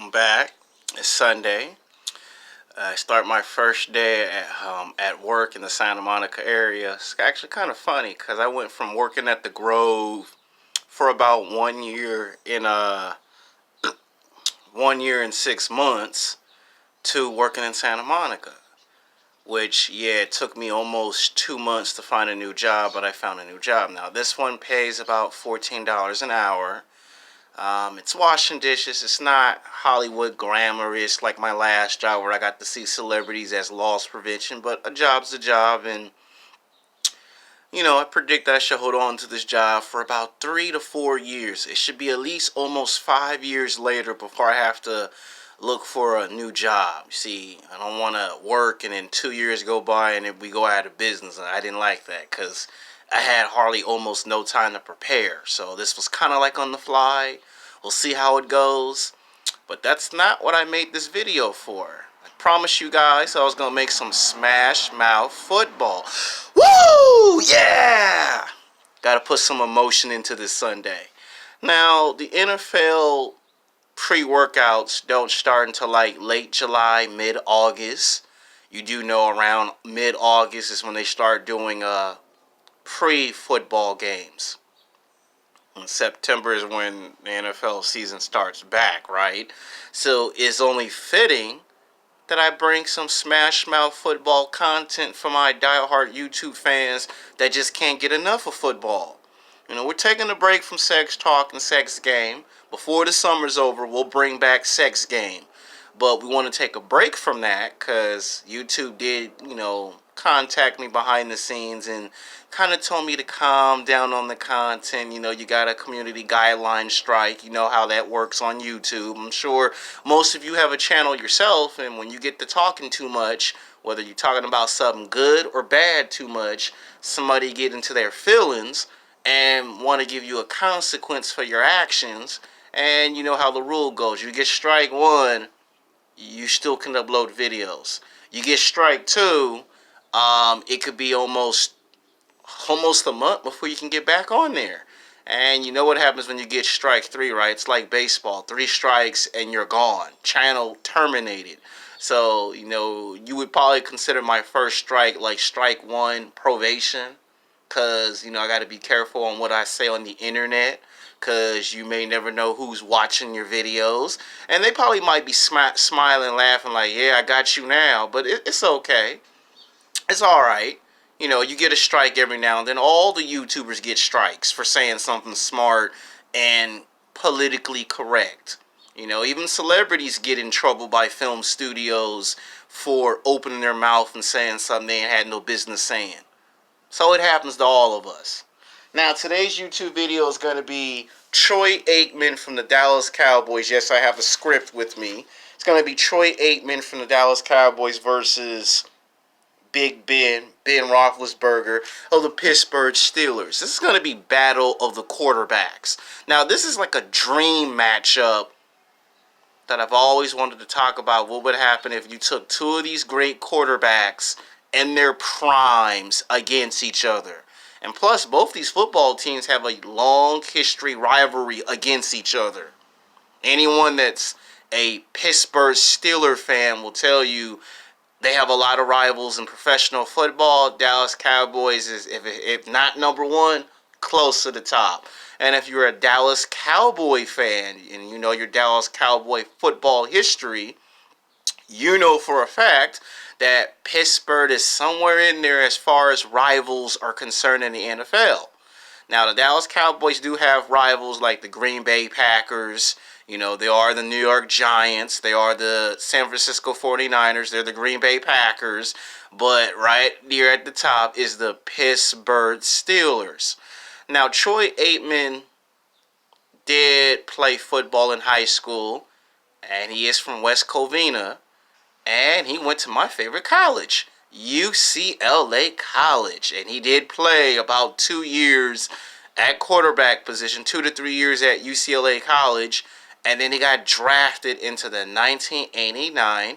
I'm back. It's Sunday. I start my first day at work in the Santa Monica area. It's actually kind of funny because I went from working at the Grove for about 1 year in 1 year and 6 months to working in Santa Monica. Which, yeah, it took me almost 2 months to find a new job, but I found a new job. Now, this one pays about $14 an hour. It's washing dishes. It's not Hollywood glamorous like my last job where I got to see celebrities as loss prevention, but a job's a job, and I predict I should hold on to this job for about 3 to 4 years. It should be at least almost 5 years later before I have to look for a new job. See, I don't want to work and then 2 years go by and then we go out of business. And I didn't like that because I had hardly almost no time to prepare. So this was kind of like on the fly. We'll see how it goes. But that's not what I made this video for. I promised you guys I was going to make some smash mouth football. Woo! Yeah! Got to put some emotion into this Sunday. Now, the NFL pre-workouts don't start until like late July, mid-August. You do know around mid-August is when they start doing pre-football games. And September is when the NFL season starts back, right? So it's only fitting that I bring some smash mouth football content for my diehard YouTube fans that just can't get enough of football. We're taking a break from sex talk and sex game. Before the summer's over, we'll bring back sex game. But we want to take a break from that because YouTube did, contact me behind the scenes and kind of told me to calm down on the content. You got a community guideline strike. You know how that works on YouTube. I'm sure most of you have a channel yourself, and when you get to talking too much, whether you're talking about something good or bad too much, somebody get into their feelings and want to give you a consequence for your actions. And you know how the rule goes. You get strike one, you still can upload videos. You get strike two, it could be almost a month before you can get back on there. And you know what happens when you get strike three, right? It's like baseball. 3 strikes and you're gone. Channel terminated. So, you would probably consider my first strike like strike one probation. Because, I got to be careful on what I say on the internet. Because you may never know who's watching your videos. And they probably might be smiling, laughing like, yeah, I got you now. But it's okay. It's alright. You get a strike every now and then. All the YouTubers get strikes for saying something smart and politically correct. Even celebrities get in trouble by film studios for opening their mouth and saying something they ain't had no business saying. So it happens to all of us. Now, today's YouTube video is going to be Troy Aikman from the Dallas Cowboys. Yes, I have a script with me. It's going to be Troy Aikman from the Dallas Cowboys versus Big Ben Roethlisberger of the Pittsburgh Steelers. This is going to be battle of the quarterbacks. Now, this is like a dream matchup that I've always wanted to talk about. What would happen if you took 2 of these great quarterbacks in their primes against each other? And plus, both these football teams have a long history rivalry against each other. Anyone that's a Pittsburgh Steelers fan will tell you they have a lot of rivals in professional football. Dallas Cowboys is, if not number one, close to the top. And if you're a Dallas Cowboy fan and you know your Dallas Cowboy football history, you know for a fact that Pittsburgh is somewhere in there as far as rivals are concerned in the NFL. Now, the Dallas Cowboys do have rivals like the Green Bay Packers. They are the New York Giants. They are the San Francisco 49ers. They're the Green Bay Packers. But right there at the top is the Pittsburgh Steelers. Now, Troy Aikman did play football in high school, and he is from West Covina. And he went to my favorite college, UCLA College. And he did play about 2 years at quarterback position, 2 to 3 years at UCLA College. And then he got drafted into the 1989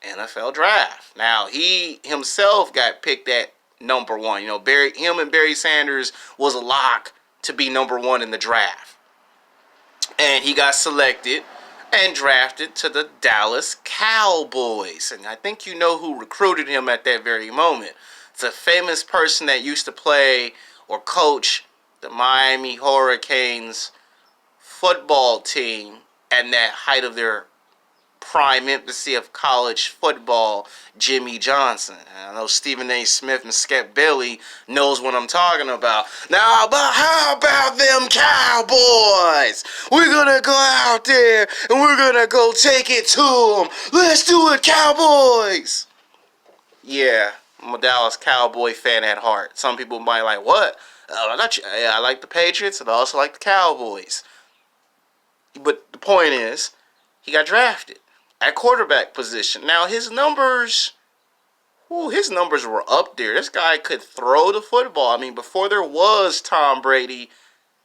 NFL Draft. Now, he himself got picked at number 1. Him and Barry Sanders was a lock to be number 1 in the draft. And he got selected. and drafted to the Dallas Cowboys. And I think you know who recruited him at that very moment. It's a famous person that used to play or coach the Miami Hurricanes football team at that height of their prime infancy of college football, Jimmy Johnson. And I know Stephen A. Smith and Skip Bailey knows what I'm talking about. Now, how about them Cowboys? We're gonna go out there and we're gonna go take it to them. Let's do it, Cowboys! Yeah, I'm a Dallas Cowboy fan at heart. Some people might like, what? I like the Patriots and I also like the Cowboys. But the point is, he got drafted at quarterback position. Now his numbers were up there. This guy could throw the football. I mean, before there was Tom Brady,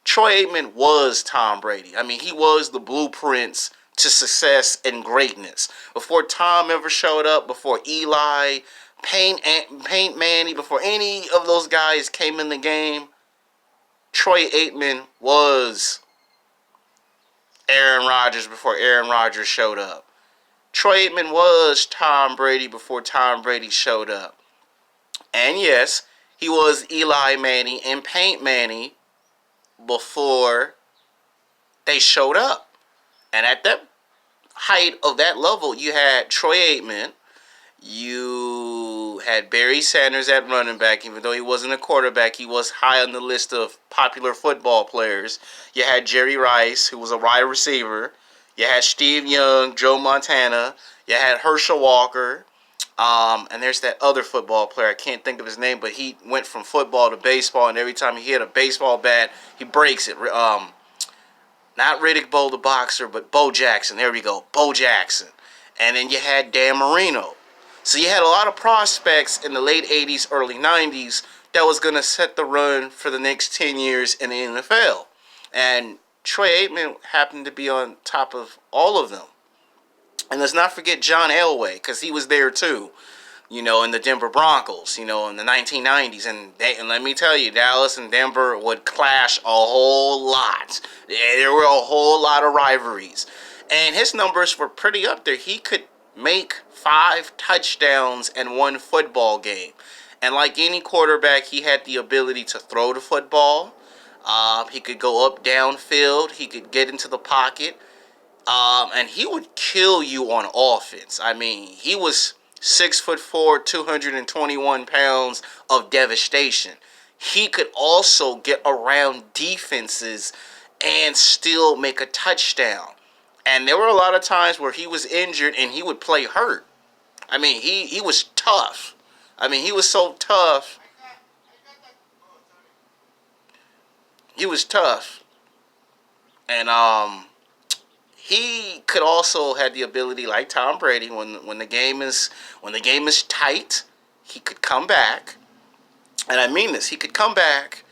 Troy Aikman was Tom Brady. I mean, he was the blueprints to success and greatness. Before Tom ever showed up, before Eli, Paint Manny, before any of those guys came in the game, Troy Aikman was Aaron Rodgers before Aaron Rodgers showed up. Troy Aikman was Tom Brady before Tom Brady showed up. And yes, he was Eli Manning and Paint Manny before they showed up. And at that height of that level, you had Troy Aikman. You had Barry Sanders at running back. Even though he wasn't a quarterback, he was high on the list of popular football players. You had Jerry Rice, who was a wide receiver. You had Steve Young, Joe Montana. You had Herschel Walker. And there's that other football player. I can't think of his name, but he went from football to baseball, and every time he hit a baseball bat, he breaks it. Not Riddick Bowe the boxer, but Bo Jackson. There we go, Bo Jackson. And then you had Dan Marino. So you had a lot of prospects in the late 80s, early 90s that was going to set the run for the next 10 years in the NFL. And Troy Aikman happened to be on top of all of them. And let's not forget John Elway, because he was there too, in the Denver Broncos, in the 1990s. And let me tell you, Dallas and Denver would clash a whole lot. There were a whole lot of rivalries. And his numbers were pretty up there. He could make 5 touchdowns in one football game. And like any quarterback, he had the ability to throw the football. He could go up downfield. He could get into the pocket. And he would kill you on offense. I mean, he was 6'4", 221 pounds of devastation. He could also get around defenses and still make a touchdown. And there were a lot of times where he was injured and he would play hurt. I mean, he was tough. I mean, he was so tough. He was tough. And he could also have the ability, like Tom Brady, when the game is tight, he could come back. And I mean this, he could come back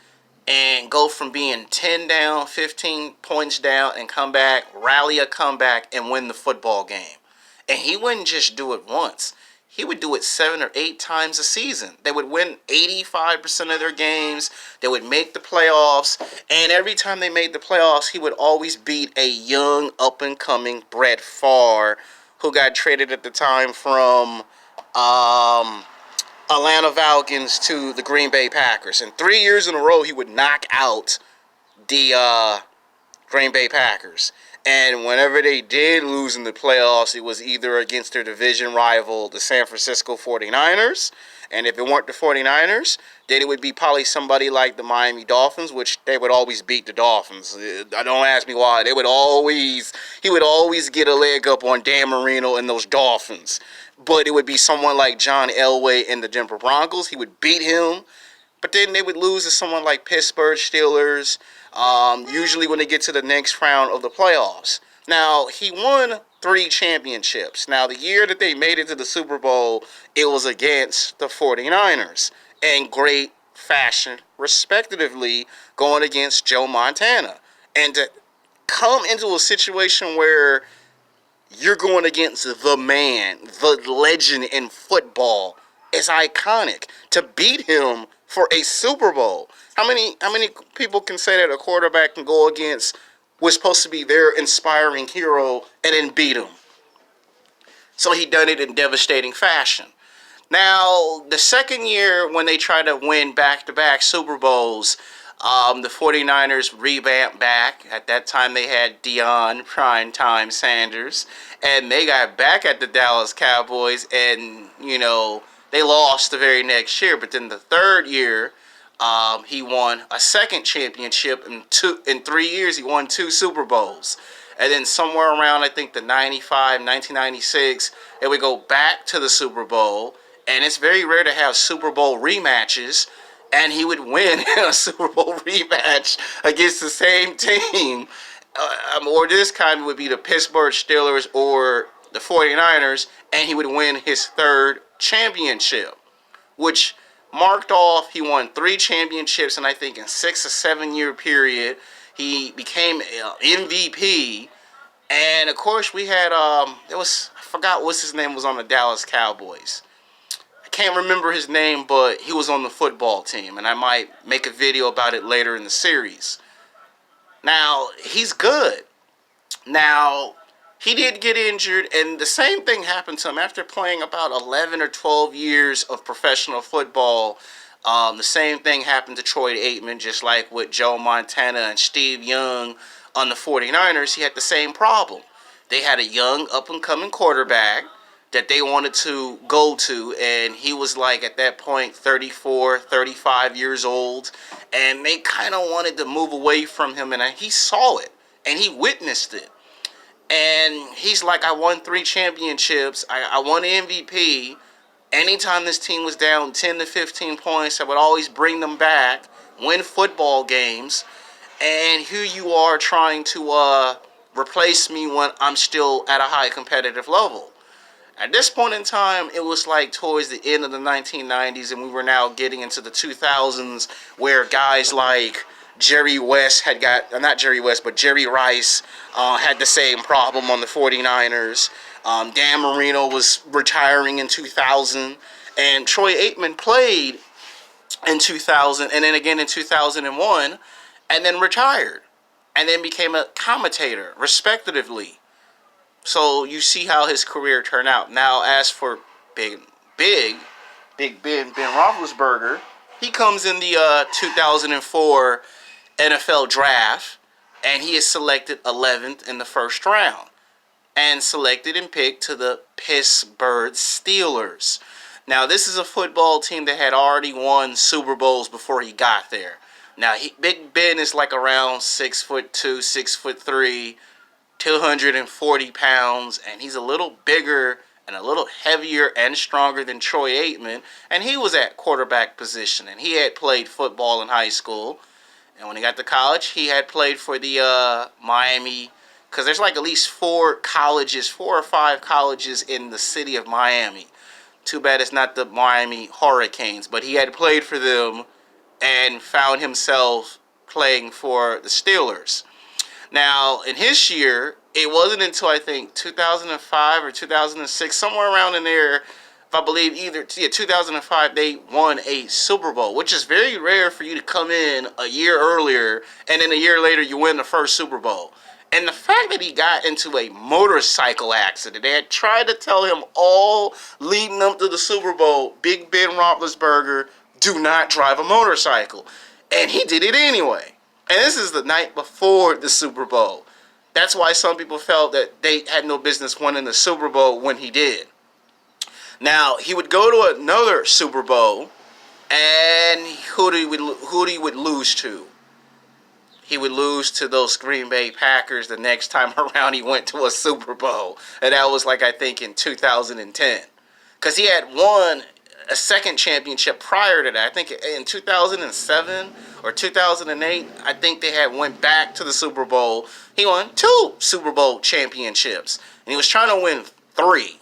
and go from being 10 down, 15 points down, and come back, rally a comeback, and win the football game. And he wouldn't just do it once. He would do it 7 or 8 times a season. They would win 85% of their games. They would make the playoffs. And every time they made the playoffs, he would always beat a young, up-and-coming Brett Favre, who got traded at the time from Atlanta Falcons to the Green Bay Packers. And 3 years in a row, he would knock out the Green Bay Packers. And whenever they did lose in the playoffs, it was either against their division rival, the San Francisco 49ers. And if it weren't the 49ers, then it would be probably somebody like the Miami Dolphins, which they would always beat the Dolphins. Don't ask me why. He would always get a leg up on Dan Marino and those Dolphins. But it would be someone like John Elway and the Denver Broncos. He would beat him. But then they would lose to someone like Pittsburgh Steelers, usually when they get to the next round of the playoffs. Now, he won 3 championships. Now, the year that they made it to the Super Bowl, it was against the 49ers in great fashion, respectively, going against Joe Montana. And to come into a situation where you're going against the man, the legend in football, is iconic. To beat him for a Super Bowl. How many people can say that a quarterback can go against was supposed to be their inspiring hero and then beat him. So he done it in devastating fashion. Now, the second year when they tried to win back-to-back Super Bowls, the 49ers revamped back. At that time, they had Deion Primetime Sanders. And they got back at the Dallas Cowboys, and, they lost the very next year. But then the third year, he won a second championship. In 3 years, he won 2 Super Bowls. And then somewhere around, I think, the 1996, they would go back to the Super Bowl. And it's very rare to have Super Bowl rematches. And he would win a Super Bowl rematch against the same team. Or this kind would be the Pittsburgh Steelers or the 49ers. And he would win his third championship, which marked off, he won 3 championships, and I think in 6 or 7 year period, he became MVP. And of course, we had I forgot what his name was on the Dallas Cowboys. I can't remember his name, but he was on the football team, and I might make a video about it later in the series. Now, he's good. Now, he did get injured, and the same thing happened to him after playing about 11 or 12 years of professional football. The same thing happened to Troy Aikman, just like with Joe Montana and Steve Young on the 49ers. He had the same problem. They had a young, up-and-coming quarterback that they wanted to go to, and he was like, at that point, 34, 35 years old, and they kind of wanted to move away from him, and he saw it, and he witnessed it. And he's like, I won 3 championships. I won MVP. Anytime this team was down 10 to 15 points, I would always bring them back, win football games. And here you are trying to replace me when I'm still at a high competitive level. At this point in time, it was like towards the end of the 1990s, and we were now getting into the 2000s, where guys like Jerry Rice had the same problem on the 49ers. Dan Marino was retiring in 2000, and Troy Aikman played in 2000, and then again in 2001, and then retired, and then became a commentator, respectively. So you see how his career turned out. Now, as for Big Ben Roethlisberger, he comes in the 2004 NFL draft, and he is selected 11th in the first round, and selected and picked to the Pittsburgh Steelers. Now, this is a football team that had already won Super Bowls before he got there. Now, Big Ben is like around 6'2", 6'3", 240 pounds, and he's a little bigger and a little heavier and stronger than Troy Aikman, and he was at quarterback position, and he had played football in high school. And when he got to college, he had played for the Miami, because there's like at least 4 or 5 colleges in the city of Miami. Too bad it's not the Miami Hurricanes, but he had played for them and found himself playing for the Steelers. Now, in his year, it wasn't until I think 2005 or 2006, somewhere around in there, if I believe 2005, they won a Super Bowl, which is very rare for you to come in a year earlier, and then a year later you win the first Super Bowl. And the fact that he got into a motorcycle accident, they had tried to tell him all leading up to the Super Bowl, Big Ben Roethlisberger, do not drive a motorcycle. And he did it anyway. And this is the night before the Super Bowl. That's why some people felt that they had no business winning the Super Bowl when he did. Now, he would go to another Super Bowl, and who he would lose to? He would lose to those Green Bay Packers the next time around he went to a Super Bowl. And that was like, I think, in 2010. Because he had won a second championship prior to that. I think in 2007 or 2008, I think they had went back to the Super Bowl. He won 2 Super Bowl championships. And he was trying to win 3.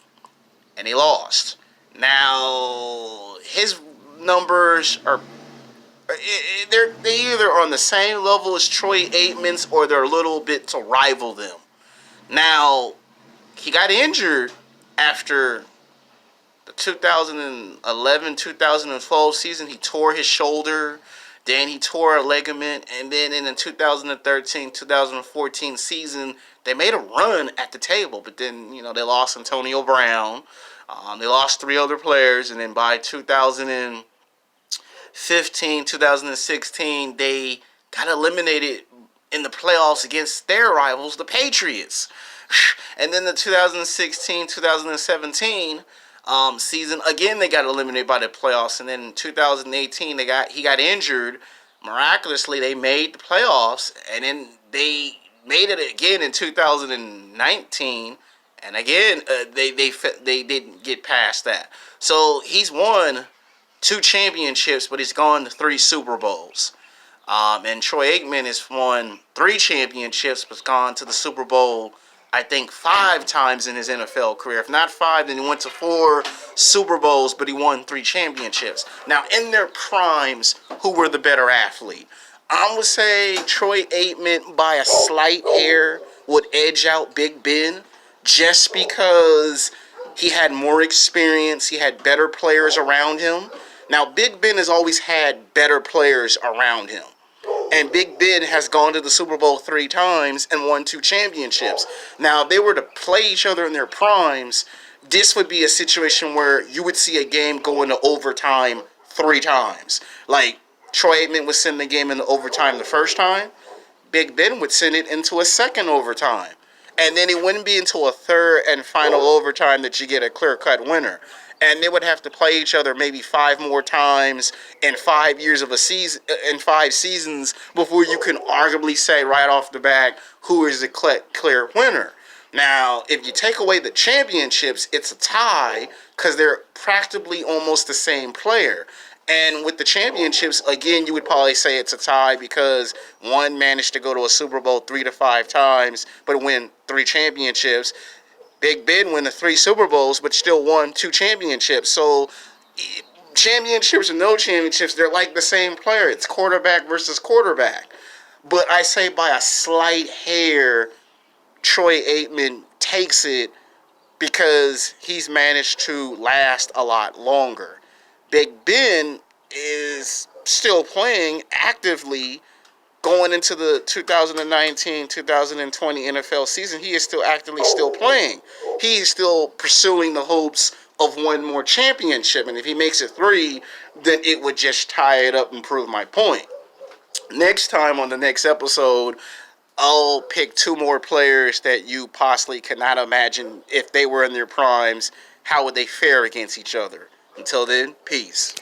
And he lost. Now, his numbers are... They either on the same level as Troy Aikman's, or they're a little bit to rival them. Now, he got injured after the 2011-2012 season. He tore his shoulder. Then he tore a ligament, and then in the 2013-2014 season, they made a run at the table, but then, they lost Antonio Brown. They lost three other players, and then by 2015, 2016, they got eliminated in the playoffs against their rivals, the Patriots. And then the 2016-2017 season, again, they got eliminated by the playoffs. And then in 2018, he got injured. Miraculously, they made the playoffs, and then they made it again in 2019. And again, they didn't get past that. So he's won 2 championships, but he's gone to 3 Super Bowls. And Troy Aikman has won 3 championships, but gone to the Super Bowl, I think, 5 times in his NFL career. If not 5, then he went to 4 Super Bowls, but he won 3 championships. Now, in their primes, who were the better athlete? I would say Troy Aikman, by a slight hair, would edge out Big Ben, just because he had more experience, he had better players around him. Now, Big Ben has always had better players around him. And Big Ben has gone to the Super Bowl 3 times and won 2 championships. Now, if they were to play each other in their primes, this would be a situation where you would see a game go into overtime 3 times. Like, Troy Aikman would send the game into overtime the first time. Big Ben would send it into a second overtime. And then it wouldn't be until a third and final overtime that you get a clear-cut winner. And they would have to play each other maybe 5 more times in 5 years of a season, in 5 seasons, before you can arguably say right off the bat who is the clear winner. Now, if you take away the championships, it's a tie because they're practically almost the same player. And with the championships, again, you would probably say it's a tie because one managed to go to a Super Bowl 3 to 5 times, but win 3 championships. Big Ben won the 3 Super Bowls, but still won 2 championships. So, championships or no championships, they're like the same player. It's quarterback versus quarterback. But I say by a slight hair, Troy Aikman takes it because he's managed to last a lot longer. Big Ben is still playing actively going into the 2019-2020 NFL season. He is still actively playing. He is still pursuing the hopes of one more championship. And if he makes it 3, then it would just tie it up and prove my point. Next time on the next episode, I'll pick 2 more players that you possibly cannot imagine if they were in their primes. How would they fare against each other? Until then, peace.